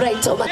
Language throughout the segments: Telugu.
Right, so much.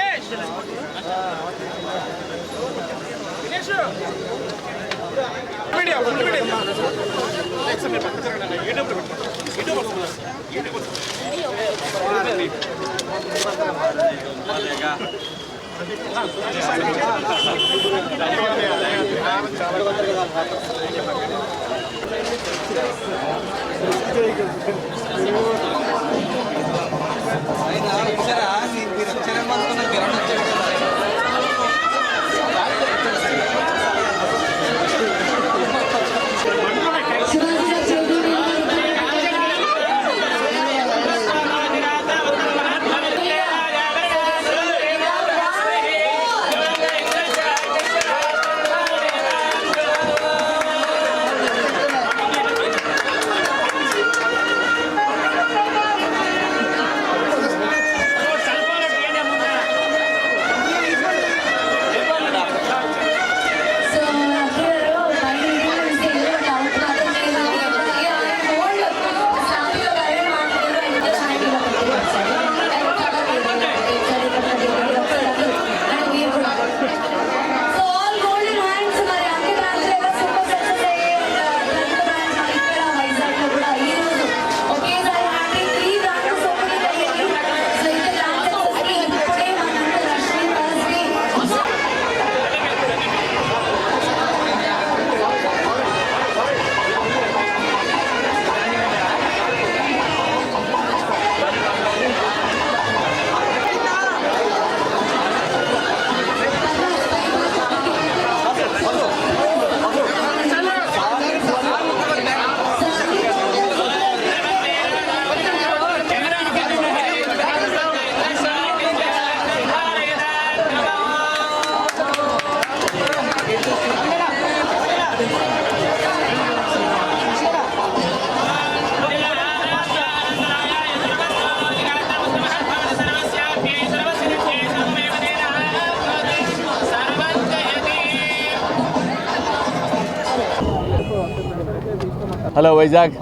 Hello Vizag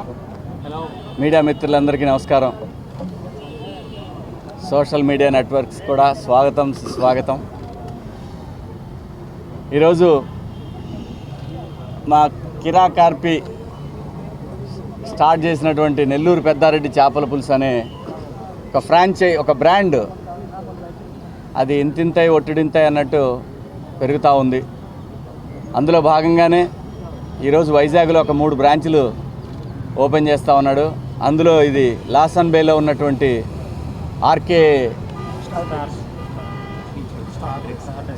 media మిత్రులందరికీ నమస్కారం. సోషల్ మీడియా నెట్వర్క్స్ కూడా స్వాగతం సుస్వాగతం. ఈరోజు మా కిరాకార్పి స్టార్ట్ చేసినటువంటి నెల్లూరు పెద్దారెడ్డి చేపల పులుసు అనే ఒక ఒక బ్రాండ్, అది ఇంతింతై ఒట్టిడింతై అన్నట్టు పెరుగుతూ ఉంది. అందులో భాగంగానే ఈరోజు వైజాగ్లో ఒక 3 బ్రాంచ్లు ఓపెన్ చేస్తూ ఉన్నాడు. అందులో ఇది లాసన్ బేలో ఉన్నటువంటి ఆర్కే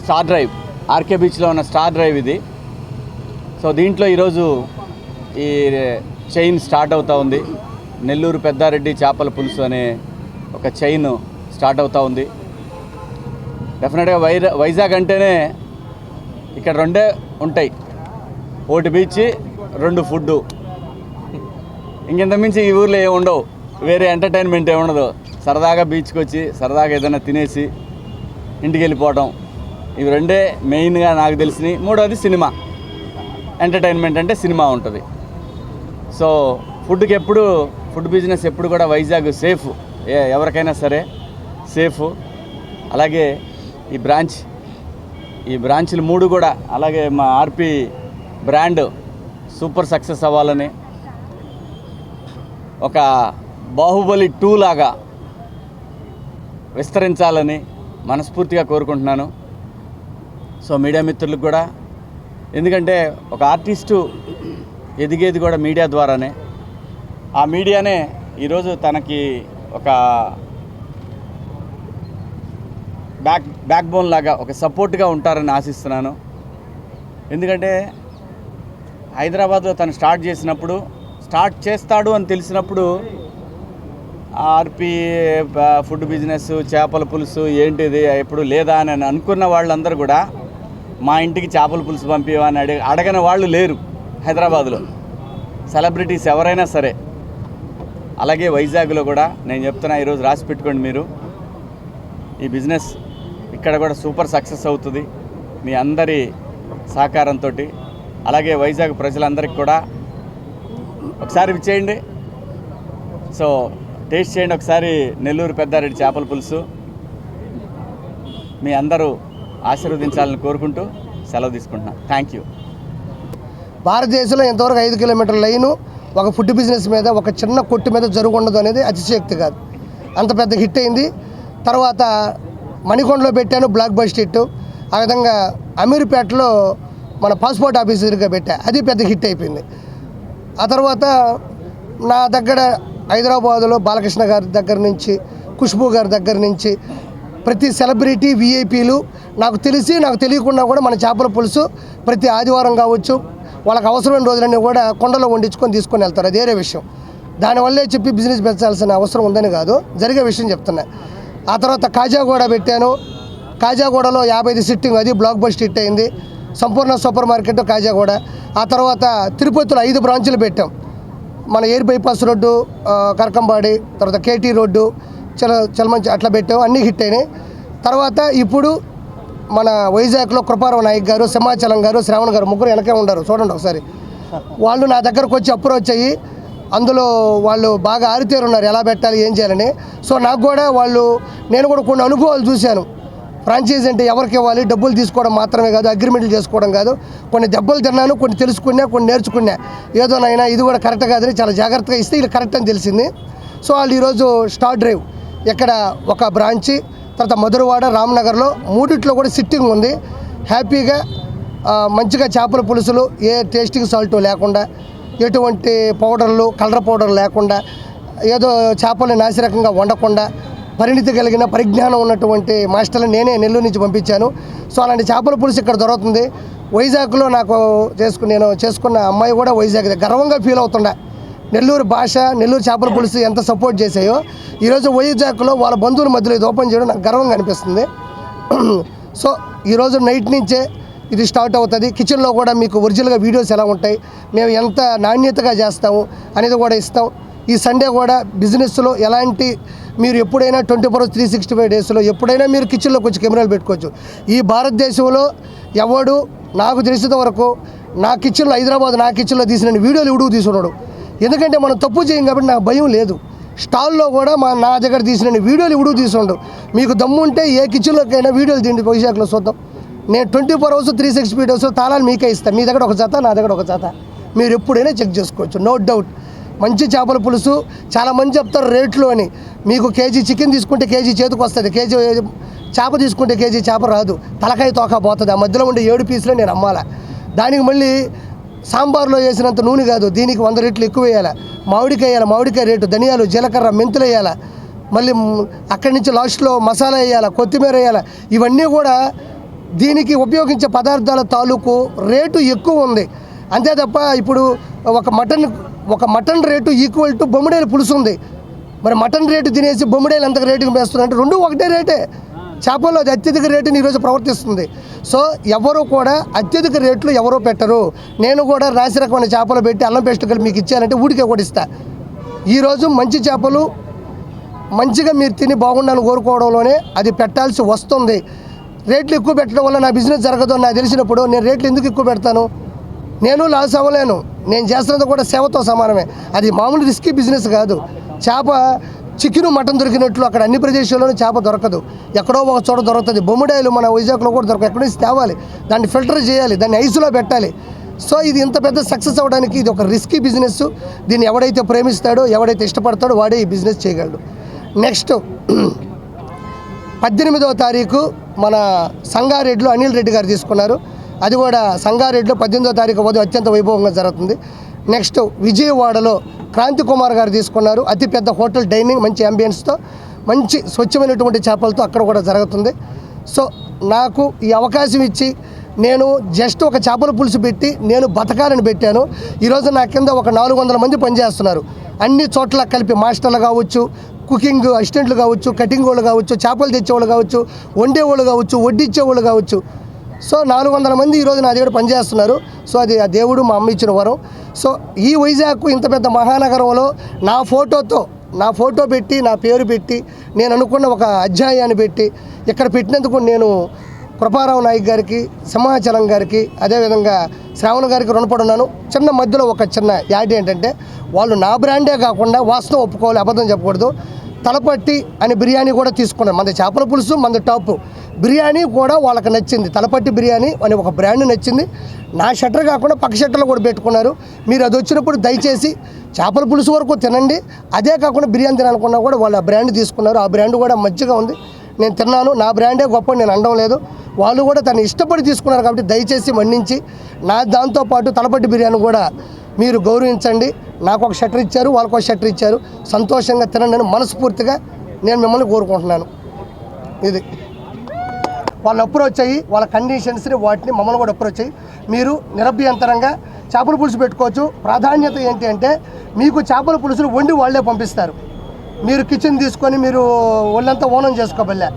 స్టార్ డ్రైవ్, ఆర్కే బీచ్లో ఉన్న స్టార్ డ్రైవ్ ఇది. సో దీంట్లో ఈరోజు ఈ చైన్ స్టార్ట్ అవుతూ ఉంది. నెల్లూరు పెద్దారెడ్డి చేపల పులుసు అనే ఒక చైన్ స్టార్ట్ అవుతూ ఉంది. డెఫినెట్గా వైజాగ్ అంటేనే ఇక్కడ 2 ఉంటాయి, 1 బీచ్ 2 ఫుడ్డు. ఇంకెంత మించి ఈ ఊర్లో ఏమి ఉండవు, వేరే ఎంటర్టైన్మెంట్ ఏమి ఉండదు. సరదాగా బీచ్కి వచ్చి సరదాగా ఏదైనా తినేసి ఇంటికి వెళ్ళిపోవడం, ఇవి 2 మెయిన్గా నాకు తెలిసినవి. 3వది సినిమా, ఎంటర్టైన్మెంట్ అంటే సినిమా ఉంటుంది. సో ఫుడ్ బిజినెస్ ఎప్పుడు కూడా వైజాగ్ సేఫ్, ఎవరికైనా సరే సేఫ్. అలాగే ఈ బ్రాంచ్లు 3 కూడా అలాగే మా ఆర్పి బ్రాండ్ సూపర్ సక్సెస్ అవ్వాలని, ఒక బాహుబలి 2 లాగా విస్తరించాలని మనస్ఫూర్తిగా కోరుకుంటున్నాను. సో మీడియా మిత్రులకు కూడా, ఎందుకంటే ఒక ఆర్టిస్టు ఎదిగేది కూడా మీడియా ద్వారానే. ఆ మీడియానే ఈరోజు తనకి ఒక బ్యాక్ బోన్ లాగా ఒక సపోర్ట్గా ఉంటారని ఆశిస్తున్నాను. ఎందుకంటే హైదరాబాద్లో తను స్టార్ట్ చేస్తాడు అని తెలిసినప్పుడు ఆర్పి ఫుడ్ బిజినెస్, చేపల పులుసు ఏంటిది ఎప్పుడు లేదా అని అనుకున్న వాళ్ళందరూ కూడా మా ఇంటికి చేపల పులుసు పంపివని అడగని వాళ్ళు లేరు హైదరాబాద్లో, సెలబ్రిటీస్ ఎవరైనా సరే. అలాగే వైజాగ్లో కూడా నేను చెప్తున్నా, ఈరోజు రాసి పెట్టుకోండి మీరు, ఈ బిజినెస్ ఇక్కడ కూడా సూపర్ సక్సెస్ అవుతుంది మీ అందరి సహకారంతో. అలాగే వైజాగ్ ప్రజలందరికీ కూడా ఒకసారి విచ్చేయండి, సో టేస్ట్ చేయండి ఒకసారి నెల్లూరు పెద్దారెడ్డి చేపల పులుసు. మీ అందరూ ఆశీర్వదించాలని కోరుకుంటూ సెలవు తీసుకుంటున్నాను. Thank you. భారతదేశంలో ఇంతవరకు 5 కిలోమీటర్ల లైను ఒక ఫుడ్ బిజినెస్ మీద, ఒక చిన్న కొట్టు మీద జరుగుండదు అనేది అతిశయోక్తి కాదు. అంత పెద్ద హిట్ అయింది. తర్వాత మణికొండలో పెట్టాను, బ్లాక్ బస్టర్ హిట్. ఆ విధంగా అమీర్పేటలో మన పాస్పోర్ట్ ఆఫీసర్గా పెట్టా, అది పెద్ద హిట్ అయిపోయింది. ఆ తర్వాత నా దగ్గర హైదరాబాదులో బాలకృష్ణ గారి దగ్గర నుంచి, ఖుష్బూ గారి దగ్గర నుంచి ప్రతి సెలబ్రిటీ విఐపీలు నాకు తెలియకుండా కూడా మన చేపల పులుసు ప్రతి ఆదివారం కావచ్చు, వాళ్ళకి అవసరమైన రోజులన్నీ కూడా కొండలో వండించుకొని తీసుకొని వెళ్తారు. అది వేరే విషయం. దానివల్లే చెప్పి బిజినెస్ పెంచాల్సిన అవసరం ఉందని కాదు, జరిగే విషయం చెప్తున్నా. ఆ తర్వాత కాజాగూడ పెట్టాను. కాజాగూడలో 55 సిట్టింగ్, అది బ్లాక్ బస్టర్ హిట్ అయింది. సంపూర్ణ సూపర్ మార్కెట్ కాజాగూడ. ఆ తర్వాత తిరుపతిలో 5 బ్రాంచులు పెట్టాం. మన ఎయిర్ బైపాస్ రోడ్డు, కరకంబాడి, తర్వాత కేటీ రోడ్డు, చలమంచి అట్లా పెట్టాం. అన్నీ హిట్ అయినాయి. తర్వాత ఇప్పుడు మన వైజాగ్లో కృపారావు నాయక్ గారు, సింహాచలం గారు, శ్రావణ్ గారు ముగ్గురు వెనకే ఉన్నారు, చూడండి ఒకసారి. వాళ్ళు నా దగ్గరకు వచ్చి అప్రోచ్ అయ్యి అందులో వాళ్ళు బాగా ఆరితేరున్నారు ఎలా పెట్టాలి ఏం చేయాలని. సో నాకు కూడా నేను కూడా కొన్ని అనుభవాలు చూశాను. ఫ్రాంచైజీ అంటే ఎవరికి ఇవ్వాలి, డబ్బులు తీసుకోవడం మాత్రమే కాదు, అగ్రిమెంట్లు చేసుకోవడం కాదు. కొన్ని దెబ్బలు తిన్నాను, కొన్ని తెలుసుకున్నా, కొన్ని నేర్చుకున్నా. ఏదోనైనా ఇది కూడా కరెక్ట్ కాదని చాలా జాగ్రత్తగా ఇస్తే ఇది కరెక్ట్ అని తెలిసింది. సో వాళ్ళు ఈరోజు స్టార్ డ్రైవ్ ఇక్కడ ఒక బ్రాంచి, తర్వాత మధురవాడ, రామ్నగర్లో 3 కూడా సిట్టింగ్ ఉంది. హ్యాపీగా మంచిగా చేపల పులుసులు ఏ టేస్టింగ్ సాల్ట్ లేకుండా, ఎటువంటి పౌడర్లు, కలర్ పౌడర్ లేకుండా, ఏదో చేపల్ని నాసిరకంగా వండకుండా పరిణితి కలిగిన పరిజ్ఞానం ఉన్నటువంటి మాస్టర్ని నేనే నెల్లూరు నుంచి పంపించాను. సో అలాంటి చేపల పులుసు ఇక్కడ దొరుకుతుంది. వైజాగ్లో నేను చేసుకున్న అమ్మాయి కూడా వైజాగ్ గర్వంగా ఫీల్ అవుతుండే. నెల్లూరు భాష, నెల్లూరు చేపల పులుసు ఎంత సపోర్ట్ చేసాయో ఈరోజు వైజాగ్లో వాళ్ళ బంధువుల మధ్యలో ఇది ఓపెన్ చేయడం నాకు గర్వంగా అనిపిస్తుంది. సో ఈరోజు నైట్ నుంచే ఇది స్టార్ట్ అవుతుంది. కిచెన్లో కూడా మీకు ఒరిజినల్గా వీడియోస్ ఎలా ఉంటాయి, మేము ఎంత నాణ్యతగా చేస్తాము అనేది కూడా ఇస్తాం. ఈ సండే కూడా బిజినెస్లో ఎలాంటి మీరు ఎప్పుడైనా 24 hours 365 daysలో ఎప్పుడైనా మీరు కిచెన్లోకి వచ్చి కెమెరాలు పెట్టుకోవచ్చు. ఈ భారతదేశంలో ఎవడు నాకు తెలిసిన వరకు నా కిచెన్లో, హైదరాబాద్ నా కిచెన్లో తీసిన వీడియోలు ఎవడు తీసుకున్నాడు. ఎందుకంటే మనం తప్పు చేయం కాబట్టి నాకు భయం లేదు. స్టాల్లో కూడా నా దగ్గర తీసిన వీడియోలు ఎవడు తీసుకుండు. మీకు దమ్ము ఉంటే ఏ కిచెన్లోకైనా వీడియోలు తీయండి, వైజాగ్లో చూద్దాం. నేను 24 hours 365 daysలో తాళాలు మీకే ఇస్తాను. మీ దగ్గర ఒక జత, నా దగ్గర ఒక జత, మీరు ఎప్పుడైనా చెక్ చేసుకోవచ్చు, నో డౌట్. మంచి చేపల పులుసు. చాలామంది చెప్తారు రేట్లు అని. మీకు కేజీ చికెన్ తీసుకుంటే కేజీ చేతికి వస్తుంది, కేజీ చేప తీసుకుంటే కేజీ చేప రాదు, తలకాయ తోక పోతుంది. ఆ మధ్యలో ఉండే 7 పీసులే నేను అమ్మాలా. దానికి మళ్ళీ సాంబార్లో వేసినంత నూనె కాదు, దీనికి 100 రెట్లు ఎక్కువ వేయాలి. మామిడికాయ వేయాలి, మామిడికాయ రేటు, ధనియాలు, జీలకర్ర, మెంతులు వేయాలి. మళ్ళీ అక్కడి నుంచి లాస్ట్లో మసాలా వేయాలి, కొత్తిమీర వేయాలి. ఇవన్నీ కూడా దీనికి ఉపయోగించే పదార్థాల తాలూకు రేటు ఎక్కువ ఉంది. అంతే తప్ప ఇప్పుడు ఒక మటన్ రేటు ఈక్వల్ టు బొమ్మిడేలు పులుసు ఉంది. మరి మటన్ రేటు తినేసి బొమ్మిడేలు ఎంత రేటుకి వేస్తుందంటే 2 ఒకటే రేటే. చేపల్లో అది అత్యధిక రేటుని ఈరోజు ప్రవర్తిస్తుంది. సో ఎవరు కూడా అత్యధిక రేట్లు ఎవరో పెట్టరు. నేను కూడా నాసిరకమైన చేపలు పెట్టి అల్లం పేస్ట్ కలిపి మీకు ఇచ్చానంటే ఊడికే కూడా ఇస్తా. ఈరోజు మంచి చేపలు మంచిగా మీరు తిని బాగుండాలని కోరుకోవడంలోనే అది పెట్టాల్సి వస్తుంది. రేట్లు ఎక్కువ పెట్టడం వల్ల నా బిజినెస్ జరగదు అని నాకు తెలిసినప్పుడు నేను రేట్లు ఎందుకు ఎక్కువ పెడతాను? నేను లాస్ అవ్వలేను. నేను చేస్తున్నది కూడా సేవతో సమానమే. అది మామూలు రిస్కీ బిజినెస్ కాదు. చేప చికెన్, మటన్ దొరికినట్లు అక్కడ అన్ని ప్రదేశాల్లోనూ చేప దొరకదు, ఎక్కడో ఒక చోట దొరుకుతుంది. బొమ్మిడాయలు మన వైజాగ్లో కూడా దొరకదు. ఎక్కడి నుంచి తేవాలి, దాన్ని ఫిల్టర్ చేయాలి, దాన్ని ఐస్లో పెట్టాలి. సో ఇది ఇంత పెద్ద సక్సెస్ అవ్వడానికి ఇది ఒక రిస్కీ బిజినెస్. దీన్ని ఎవడైతే ప్రేమిస్తాడో, ఎవడైతే ఇష్టపడతాడో వాడే ఈ బిజినెస్ చేయగలడు. నెక్స్ట్ 18వ తారీఖు మన సంగారెడ్డిలో అనిల్ రెడ్డి గారు తీసుకున్నారు. అది కూడా సంగారెడ్డిలో 18వ తారీఖు ఉదయం అత్యంత వైభవంగా జరుగుతుంది. నెక్స్ట్ విజయవాడలో క్రాంతి కుమార్ గారు తీసుకున్నారు. అతిపెద్ద హోటల్, డైనింగ్, మంచి అంబియన్స్తో, మంచి స్వచ్ఛమైనటువంటి చేపలతో అక్కడ కూడా జరుగుతుంది. సో నాకు ఈ అవకాశం ఇచ్చి నేను జస్ట్ ఒక చేపల పులుసు పెట్టి నేను బతకాలని పెట్టాను. ఈరోజు నా కింద ఒక 400 మంది పనిచేస్తున్నారు. అన్ని చోట్ల కలిపి మాస్టర్లు కావచ్చు, కుకింగ్ అసిస్టెంట్లు కావచ్చు, కటింగ్ వాళ్ళు కావచ్చు, చేపలు తెచ్చేవాళ్ళు కావచ్చు, వండేవాళ్ళు కావచ్చు, వడ్డిచ్చేవాళ్ళు కావచ్చు. సో 400 మంది ఈరోజు నా దగ్గర పనిచేస్తున్నారు. సో అది ఆ దేవుడు మా అమ్మ ఇచ్చిన వరం. సో ఈ వైజాగ్ ఇంత పెద్ద మహానగరంలో నా ఫోటో పెట్టి, నా పేరు పెట్టి, నేను అనుకున్న ఒక అధ్యాయాన్ని పెట్టి ఇక్కడ పెట్టినందుకు నేను కృపారావు నాయక్ గారికి, సింహాచలం గారికి, అదేవిధంగా శ్రావణ్ గారికి రుణపడి ఉన్నాను. చిన్న మధ్యలో ఒక చిన్న యాడ్ ఏంటంటే, వాళ్ళు నా బ్రాండే కాకుండా వాస్తవం ఒప్పుకోవాలి, అబద్ధం చెప్పకూడదు. తలపట్టి అని బిర్యానీ కూడా తీసుకున్నారు. మన చేపల పులుసు మన టాప్ బిర్యానీ కూడా వాళ్ళకి నచ్చింది. తలపట్టి బిర్యానీ అని ఒక బ్రాండ్ నచ్చింది. నా షట్టర్ కాకుండా పక్క షట్టర్లో కూడా పెట్టుకున్నారు. మీరు అది వచ్చినప్పుడు దయచేసి చేపల పులుసు వరకు తినండి, అదే కాకుండా బిర్యానీ తినాలనుకున్నా కూడా వాళ్ళు ఆ బ్రాండ్ తీసుకున్నారు. ఆ బ్రాండ్ కూడా మంచిగా ఉంది, నేను తిన్నాను. నా బ్రాండే గొప్ప నేను అనడం లేదు, వాళ్ళు కూడా తను ఇష్టపడి తీసుకున్నారు. కాబట్టి దయచేసి మన్నించి నా దాంతోపాటు తలపట్టి బిర్యానీ కూడా మీరు గౌరవించండి. నాకు ఒక షట్టర్ ఇచ్చారు, వాళ్ళకు ఒక షట్టర్ ఇచ్చారు. సంతోషంగా తినండి అని మనస్ఫూర్తిగా నేను మిమ్మల్ని కోరుకుంటున్నాను. ఇది వాళ్ళు అప్రోచ్ అయ్యి వాళ్ళ కండిషన్స్ని వాటిని మమ్మల్ని కూడా అప్రోచ్ అయ్యి మీరు నిరభ్యంతరంగా చేపల పులుసు పెట్టుకోవచ్చు. ప్రాధాన్యత ఏంటి అంటే, మీకు చేపల పులుసులు వండి వాళ్ళే పంపిస్తారు. మీరు కిచెన్ తీసుకొని మీరు ఒళ్ళంతా ఓనం చేసుకోబల్లే.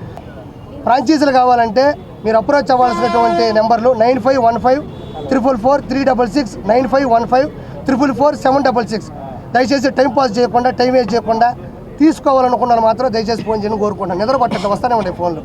ఫ్రాంచైజీలు కావాలంటే మీరు అప్రోచ్ అవ్వాల్సినటువంటి నెంబర్లు 9515444366, 9515444766. దయచేసి టైం పాస్ చేయకుండా, టైం వేస్ట్ చేయకుండా తీసుకోవాలనుకున్నాను మాత్రం దయచేసి ఫోన్ చేయని కోరుకుంటాను. నిద్ర పట్టండి, వస్తూనే ఉంటాయి ఫోన్లు.